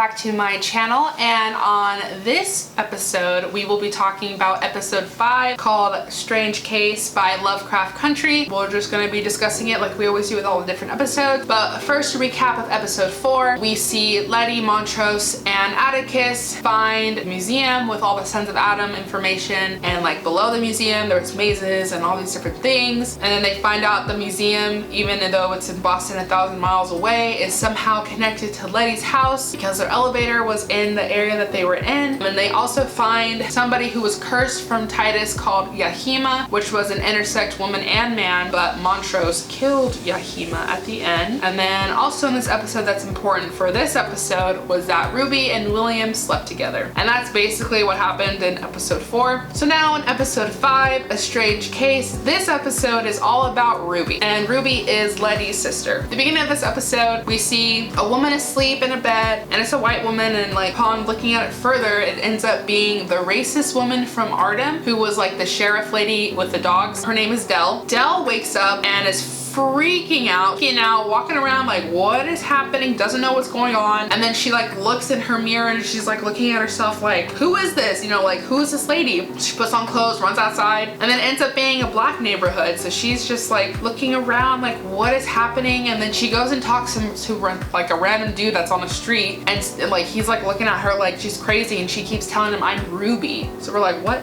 back to my channel, and on this episode we will be talking about episode 5 called Strange Case by Lovecraft Country. We're just going to be discussing it like we always do with all the different episodes, but first, a recap of episode 4. We see Letty, Montrose, and Atticus find a museum with all the Sons of Adam information, and like below the museum there's mazes and all these different things, and then they find out the museum, even though it's in Boston 1,000 miles away, is somehow connected to Letty's house because their elevator was in the area that they were in. And they also find somebody who was cursed from Titus called Yahima, which was an intersex woman and man, but Montrose killed Yahima at the end. And then also in this episode that's important for this episode was that Ruby and William slept together. And that's basically what happened in episode 4. So now in episode 5, A Strange Case, this episode is all about Ruby. And Ruby is Letty's sister. At the beginning of this episode, we see a woman asleep in a bed, and it's a white woman, and like upon looking at it further, it ends up being the racist woman from Artem, who was like the sheriff lady with the dogs. Her name is Dell. Dell wakes up and is freaking out, walking around like, what is happening? Doesn't know what's going on. And then she like looks in her mirror and she's like looking at herself like, who is this? You know, like, who is this lady? She puts on clothes, runs outside, and then ends up being a black neighborhood. So she's just like looking around like, what is happening? And then she goes and talks to like a random dude that's on the street, and like he's like looking at her like she's crazy, and she keeps telling him, I'm Ruby. So we're like, what?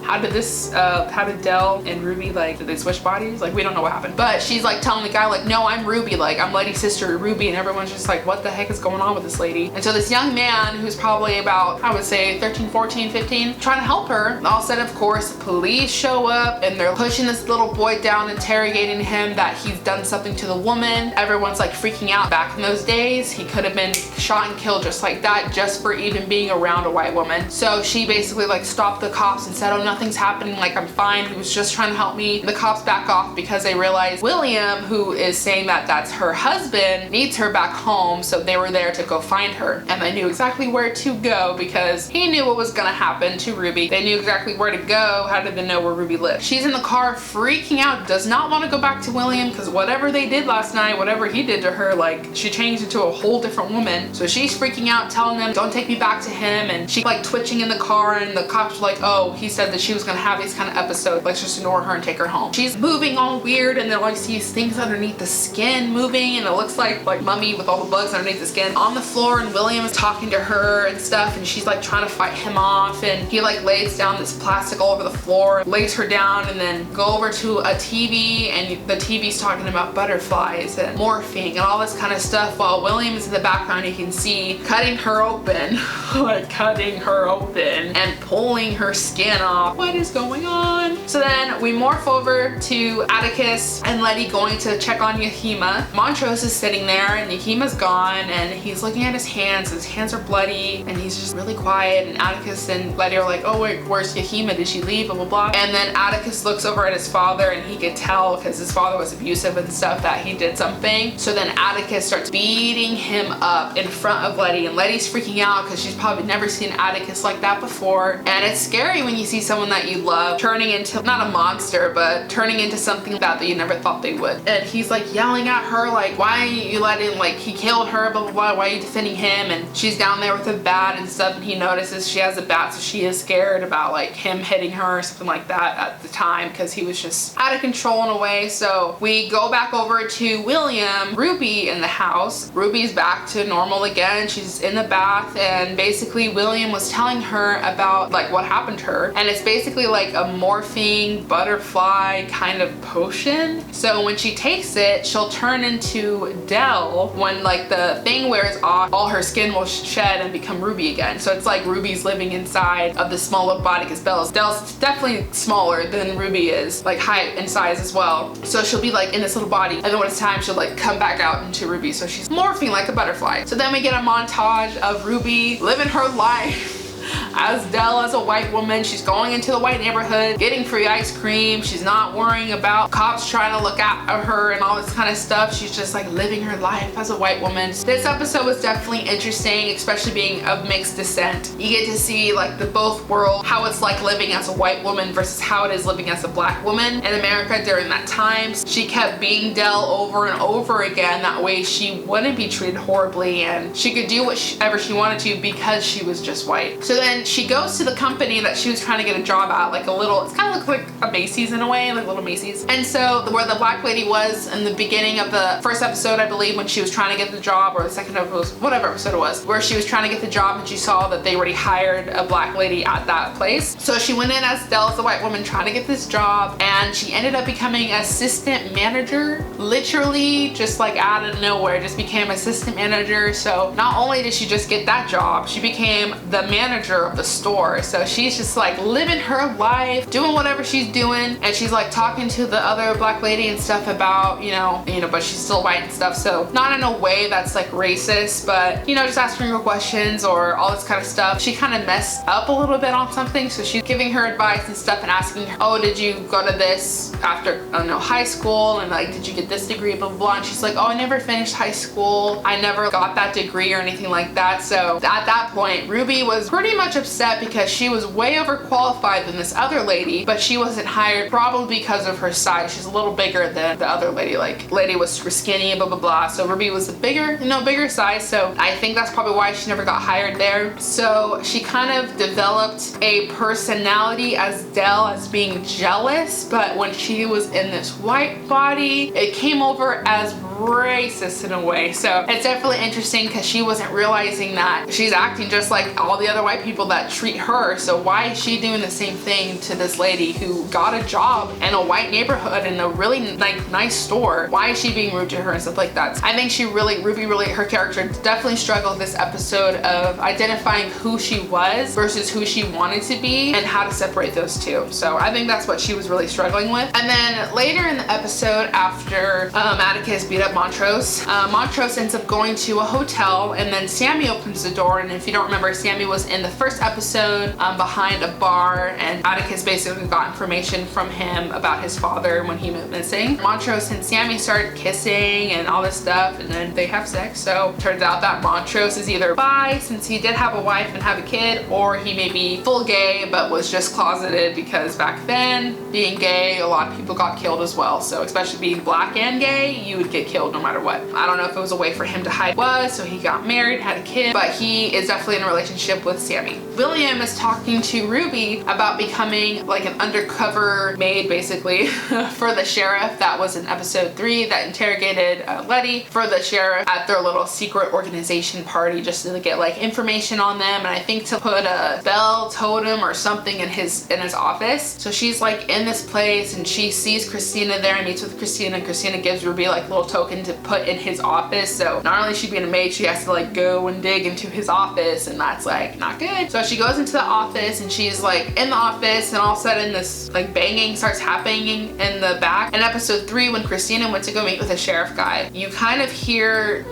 How did Dell and Ruby, like, did they switch bodies? Like, we don't know what happened. But she's like telling the guy like, no, I'm Ruby, like I'm Letty's sister Ruby, and everyone's just like, what the heck is going on with this lady? And so this young man who's probably about, I would say 13, 14, 15, trying to help her. All of a sudden, of course, the police show up and they're pushing this little boy down, interrogating him that he's done something to the woman. Everyone's like freaking out. Back in those days, he could have been shot and killed just like that, just for even being around a white woman. So she basically like stopped the cops and said, oh, nothing's happening, like I'm fine, he was just trying to help me. The cops back off because they realize William, who is saying that that's her husband, needs her back home, so they were there to go find her. And they knew exactly where to go because he knew what was gonna happen to Ruby. They knew exactly where to go. How did they know where Ruby lived? She's in the car freaking out, does not want to go back to William because whatever they did last night, whatever he did to her, like she changed into a whole different woman. So she's freaking out, telling them, don't take me back to him, and she like twitching in the car, and the cops were like, oh, he said that she was gonna have these kind of episodes, let's just ignore her and take her home. She's moving all weird, and then like sees things underneath the skin moving, and it looks like mummy with all the bugs underneath the skin on the floor, and William is talking to her and stuff, and she's like trying to fight him off, and he like lays down this plastic all over the floor, lays her down, and then go over to a TV, and the TV's talking about butterflies and morphing and all this kind of stuff, while William is in the background. You can see cutting her open like cutting her open and pulling her skin off. What is going on? So then we morph over to Atticus and Letty going to check on Yahima. Montrose is sitting there and Yahima's gone, and he's looking at his hands. His hands are bloody and he's just really quiet, and Atticus and Letty are like, oh wait, where's Yahima? Did she leave? Blah blah blah. And then Atticus looks over at his father, and he could tell because his father was abusive and stuff that he did something. So then Atticus starts beating him up in front of Letty, and Letty's freaking out because she's probably never seen Atticus like that before. And it's scary when you see someone that you love turning into, not a monster, but turning into something that you never thought they would. And he's like yelling at her like, why are you letting, like, he killed her, blah blah blah, why are you defending him? And she's down there with a bat and stuff, and he notices she has a bat, so she is scared about like him hitting her or something like that at the time, because he was just out of control in a way. So we go back over to William, Ruby in the house. Ruby's back to normal again. She's in the bath, and basically William was telling her about like what happened to her, and it's basically like a morphine butterfly kind of potion. So when she takes it, she'll turn into Dell. When like the thing wears off, all her skin will shed and become Ruby again. So it's like Ruby's living inside of the smaller body, because Dell's definitely smaller than Ruby is, like height and size as well. So she'll be like in this little body, and then when it's time, she'll like come back out into Ruby. So she's morphing like a butterfly. So then we get a montage of Ruby living her life as Dell as a white woman. She's going into the white neighborhood, getting free ice cream. She's not worrying about cops trying to look at her and all this kind of stuff. She's just like living her life as a white woman. This episode was definitely interesting, especially being of mixed descent. You get to see like the both world, how it's like living as a white woman versus how it is living as a black woman in America during that time. She kept being Dell over and over again. That way she wouldn't be treated horribly and she could do whatever she wanted to because she was just white. So then she goes to the company that she was trying to get a job at, like a little, it kind of looked like a Macy's in a way, like a little Macy's. And so where the black lady was in the beginning of the first episode, I believe, when she was trying to get the job, or the second episode, whatever episode it was, where she was trying to get the job and she saw that they already hired a black lady at that place. So she went in as Dell as a white woman trying to get this job, and she ended up becoming assistant manager, literally just like out of nowhere, just became assistant manager. So not only did she just get that job, she became the manager of the store. So she's just like living her life, doing whatever she's doing, and she's like talking to the other black lady and stuff about, you know, but she's still white and stuff. So not in a way that's like racist, but you know, just asking her questions or all this kind of stuff. She kind of messed up a little bit on something, so she's giving her advice and stuff and asking her, oh, did you go to this after, I don't know, high school, and like, did you get this degree, blah, blah, blah. And she's like, oh, I never finished high school. I never got that degree or anything like that. So at that point, Ruby was pretty much upset because she was way overqualified than this other lady, but she wasn't hired probably because of her size. She's a little bigger than the other lady. Like, lady was super skinny, blah, blah, blah. So Ruby was the bigger, bigger size. So I think that's probably why she never got hired there. So she kind of developed a personality as Dell, as being jealous, but when she was in this white body, it came over as racist in a way. So it's definitely interesting because she wasn't realizing that she's acting just like all the other white people that treat her. So why is she doing the same thing to this lady who got a job in a white neighborhood in a really like nice store? Why is she being rude to her and stuff like that? So I think Ruby really, her character definitely struggled this episode of identifying who she was versus who she wanted to be and how to separate those two. So I think that's what she was really struggling with. And then later in the episode, after Atticus beat up Montrose, Montrose ends up going to a hotel, and then Sammy opens the door. And if you don't remember, Sammy was in the first episode behind a bar, and Atticus basically got information from him about his father when he went missing. Montrose and Sammy started kissing and all this stuff, and then they have sex. So turns out that Montrose is either bi, since he did have a wife and have a kid, or he may be full gay but was just closeted because back then, being gay, a lot of people got killed as well. So especially being black and gay, you would get killed no matter what. I don't know if it was a way for him to hide was, so he got married, had a kid, but he is definitely in a relationship with Sammy. William is talking to Ruby about becoming like an undercover maid, basically, for the sheriff. That was in episode 3 that interrogated Letty for the sheriff at their little secret organization party, just to get like information on them, and I think to put a bell totem or something in his office. So she's like in this place and she sees Christina there and meets with Christina, and Christina gives Ruby like little token to put in his office. So not only is she being a maid, she has to like go and dig into his office, and that's like not good. So she goes into the office and she's like in the office, and all of a sudden this like banging starts happening in the back. In episode 3, when Christina went to go meet with a sheriff guy, you kind of hear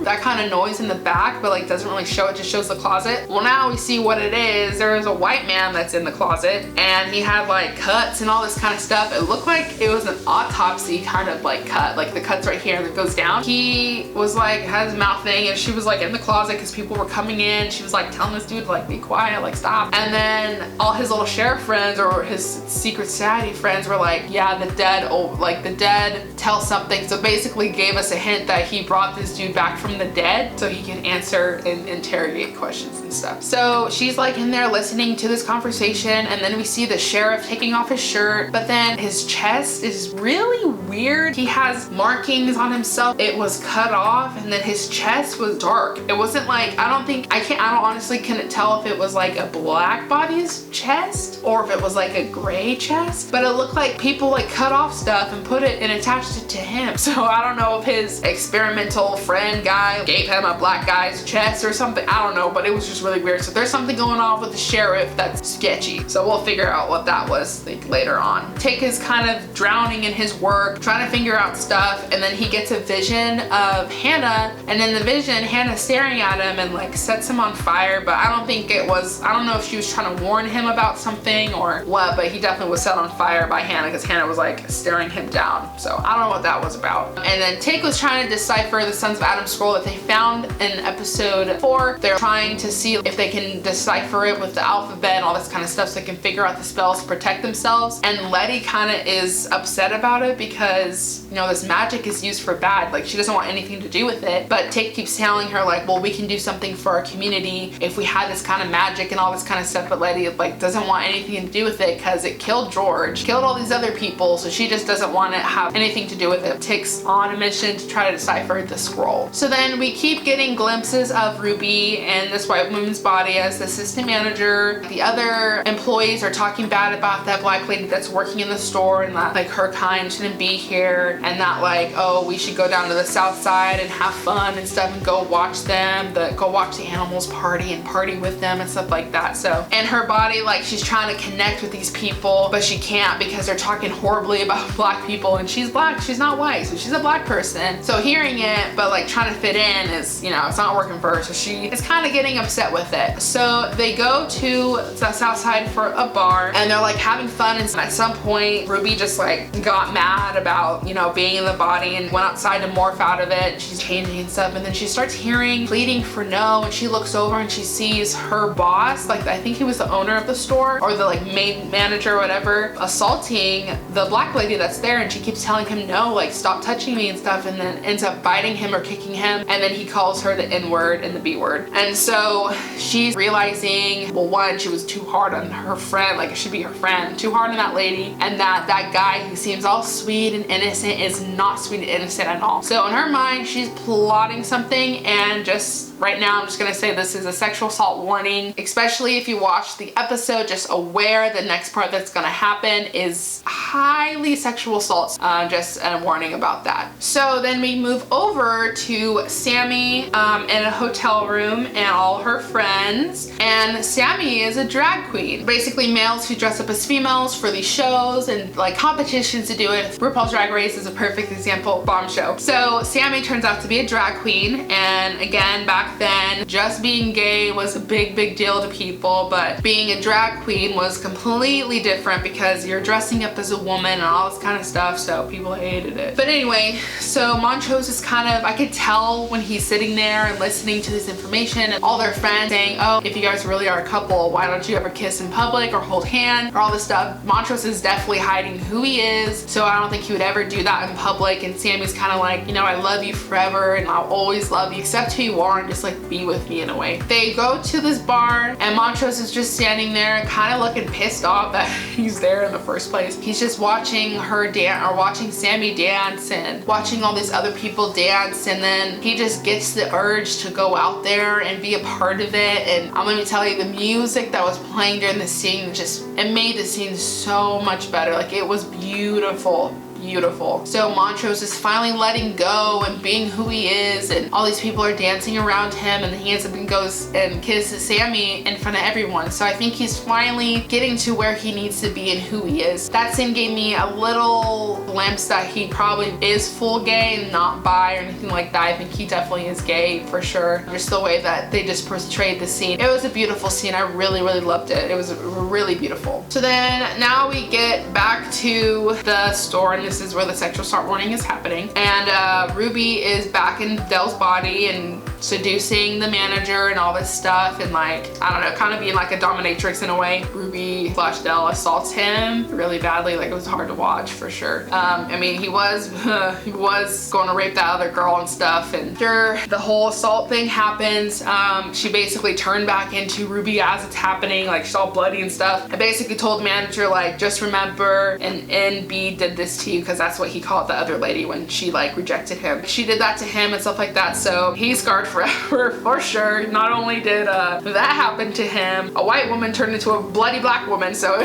that kind of noise in the back, but like doesn't really show it, just shows the closet. Well, now we see what it is. There is a white man that's in the closet, and he had like cuts and all this kind of stuff. It looked like it was an autopsy kind of like cut, like the cuts right here that goes down. He was like, had his mouth thing, and she was like in the closet because people were coming in. She was like telling this dude like, be quiet, like stop. And then all his little sheriff friends or his secret society friends were like, yeah, the dead, the dead tell something. So basically gave us a hint that he brought this dude back from the dead so he can answer and interrogate questions and stuff. So she's like in there listening to this conversation, and then we see the sheriff taking off his shirt, but then his chest is really weird. He has markings on himself. It was cut off, and then his chest was dark. It wasn't like, I don't honestly couldn't tell if it was like a black body's chest or if it was like a gray chest, but it looked like people like cut off stuff and put it and attached it to him. So I don't know if his experimental friend guy guy gave him a black guy's chest or something. I don't know, but it was just really weird. So there's something going on with the sheriff that's sketchy. So we'll figure out what that was like later on. Tik is kind of drowning in his work, trying to figure out stuff, and then he gets a vision of Hannah, and in the vision, Hannah's staring at him and like sets him on fire, but I don't think it was, I don't know if she was trying to warn him about something or what, but he definitely was set on fire by Hannah because Hannah was like staring him down. So I don't know what that was about. And then Tik was trying to decipher the Sons of Adam scroll that they found in episode 4. They're trying to see if they can decipher it with the alphabet and all this kind of stuff so they can figure out the spells to protect themselves. And Letty kind of is upset about it because, you know, this magic is used for bad. Like, she doesn't want anything to do with it. But Tik keeps telling her like, well, we can do something for our community if we had this kind of magic and all this kind of stuff. But Letty like doesn't want anything to do with it because it killed George, killed all these other people. So she just doesn't want to have anything to do with it. Tik's on a mission to try to decipher the scroll. So then we keep getting glimpses of Ruby and this white woman's body as the assistant manager. The other employees are talking bad about that black lady that's working in the store and that like her kind shouldn't be here, and that like, oh, we should go down to the south side and have fun and stuff and go watch them, go watch the animals party and party with them and stuff like that. So, and her body, like, she's trying to connect with these people, but she can't because they're talking horribly about black people, and she's black, she's not white, so she's a black person. So hearing it, but like trying to fit in is, you know, it's not working for her. So she is kind of getting upset with it. So they go to the south side for a bar and they're like having fun, and at some point Ruby just like got mad about, you know, being in the body and went outside to morph out of it. She's changing and stuff, and then she starts hearing pleading for no, and she looks over and she sees her boss, like I think he was the owner of the store or the like main manager or whatever, assaulting the black lady that's there, and she keeps telling him no, like stop touching me and stuff, and then ends up biting him or kicking him, and then he calls her the N-word and the B-word. And so she's realizing, well, one, she was too hard on her friend, like it should be her friend, too hard on that lady, and that guy who seems all sweet and innocent is not sweet and innocent at all. So in her mind, she's plotting something, and just right now I'm just gonna say this is a sexual assault warning, especially if you watch the episode, just aware the next part that's gonna happen is highly sexual assault. Just a warning about that. So then we move over to Sammy in a hotel room and all her friends, and Sammy is a drag queen. Basically males who dress up as females for these shows and like competitions to do it. RuPaul's Drag Race is a perfect example, bomb show. So Sammy turns out to be a drag queen, and again, back then just being gay was a big deal to people, but being a drag queen was completely different because you're dressing up as a woman and all this kind of stuff, so people hated it. But anyway, so Montrose is kind of, I could tell when he's sitting there and listening to this information and all their friends saying, oh, if you guys really are a couple, why don't you ever kiss in public or hold hands or all this stuff. Montrose is definitely hiding who he is, so I don't think he would ever do that in public, and Sammy's kind of like, you know, I love you forever and I'll always love you, accept who you are and just like be with me in a way. They go to this bar and Montrose is just standing there kind of looking pissed off that he's there in the first place. He's just watching her dance, or watching Sammy dance and watching all these other people dance, and then he just gets the urge to go out there and be a part of it. And I'm gonna tell you, the music that was playing during the scene just, it made the scene so much better. Like, it was beautiful. So Montrose is finally letting go and being who he is, and all these people are dancing around him, and then he ends up and goes and kisses Sammy in front of everyone. So I think he's finally getting to where he needs to be and who he is. That scene gave me a little glimpse that he probably is full gay and not bi or anything like that. I think he definitely is gay for sure. Just the way that they just portrayed the scene. It was a beautiful scene. I really loved it. It was really beautiful. So then now we get back to the store, and this is where the sexual assault warning is happening, and Ruby is back in Dell's body and seducing the manager and all this stuff, and like, I don't know, kind of being like a dominatrix in a way. Ruby / Dell assaults him really badly. Like, it was hard to watch for sure. I mean, he was going to rape that other girl and stuff, and after the whole assault thing happens, she basically turned back into Ruby as it's happening. Like, she's all bloody and stuff. I basically told the manager, like, just remember an NB did this to you, because that's what he called the other lady when she like rejected him. She did that to him and stuff like that, so he's scarred forever for sure. Not only did that happen to him, a white woman turned into a bloody black woman, so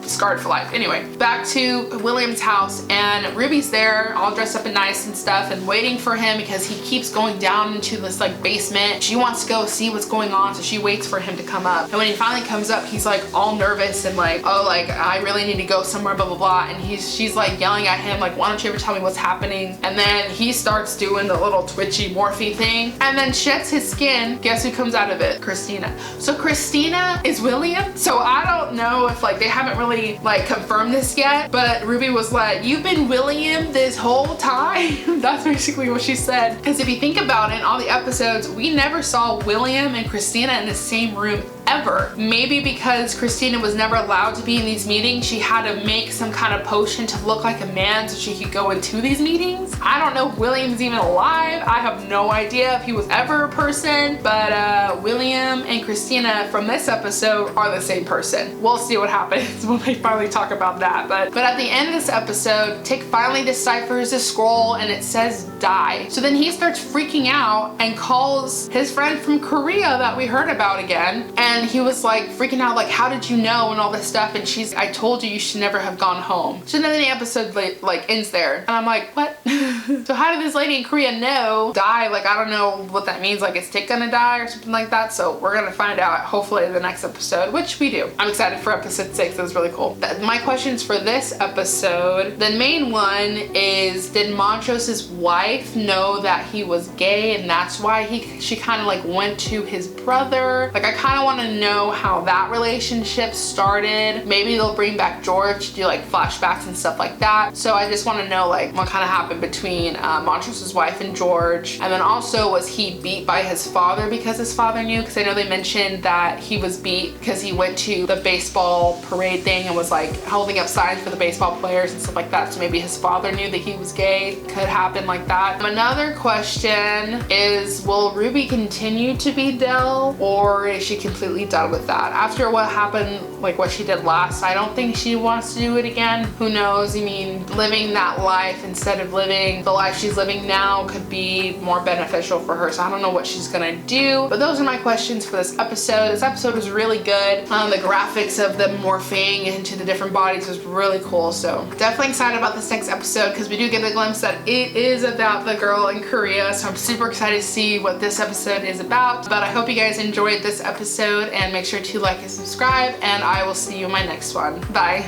scarred for life. Anyway, back to William's house, and Ruby's there all dressed up and nice and stuff and waiting for him because he keeps going down into this like basement. She wants to go see what's going on, so she waits for him to come up. And when he finally comes up, he's like all nervous and like, oh, like I really need to go somewhere, blah blah blah. And she's like yelling at him like, why don't you ever tell me what's happening? And then he starts doing the little twitchy morphy thing and then sheds his skin. Guess who comes out of it? Christina. So Christina is William. So I don't know if like they haven't really like confirmed this yet, but Ruby was like, you've been William this whole time? That's basically what she said. Because if you think about it, in all the episodes, we never saw William and Christina in the same room ever. Maybe because Christina was never allowed to be in these meetings, she had to make some kind of potion to look like a man so she could go into these meetings. I don't know if William's even alive. I have no idea if he was ever a person, but William and Christina from this episode are the same person. We'll see what happens when they finally talk about that. But at the end of this episode, Tik finally deciphers the scroll and it says die. So then he starts freaking out and calls his friend from Korea that we heard about again. And he was like freaking out, like, how did you know, and all this stuff. And she's, I told you should never have gone home. So then the episode like ends there. And I'm like, what? So how did this lady in Korea know? Die? Like, I don't know what that means. Like, is Tik gonna die or something like that? So we're gonna find out hopefully in the next episode, which we do. I'm excited for episode 6. It was really cool. My questions for this episode, the main one is, did Montrose's wife know that he was gay and that's why she kind of like went to his brother? Like, I kind of want to know how that relationship started. Maybe they'll bring back George to do like flashbacks and stuff like that. So I just want to know like what kind of happened between Montrose's wife and George. And then also, was he beat by his father because his father knew? Because I know they mentioned that he was beat because he went to the baseball parade thing and was like holding up signs for the baseball players and stuff like that. So maybe his father knew that he was gay. Could happen like that. Another question is, will Ruby continue to be Del, or is she completely done with that? After what happened, like what she did last, I don't think she wants to do it again. Who knows? I mean, living that life instead of living the life she's living now could be more beneficial for her. So I don't know what she's gonna do. But those are my questions for this episode. This episode was really good. The graphics of them morphing into the different bodies was really cool. So definitely excited about this next episode because we do get a glimpse that it is about the girl in Korea. So I'm super excited to see what this episode is about. But I hope you guys enjoyed this episode, and make sure to like and subscribe, and I will see you in my next one. Bye.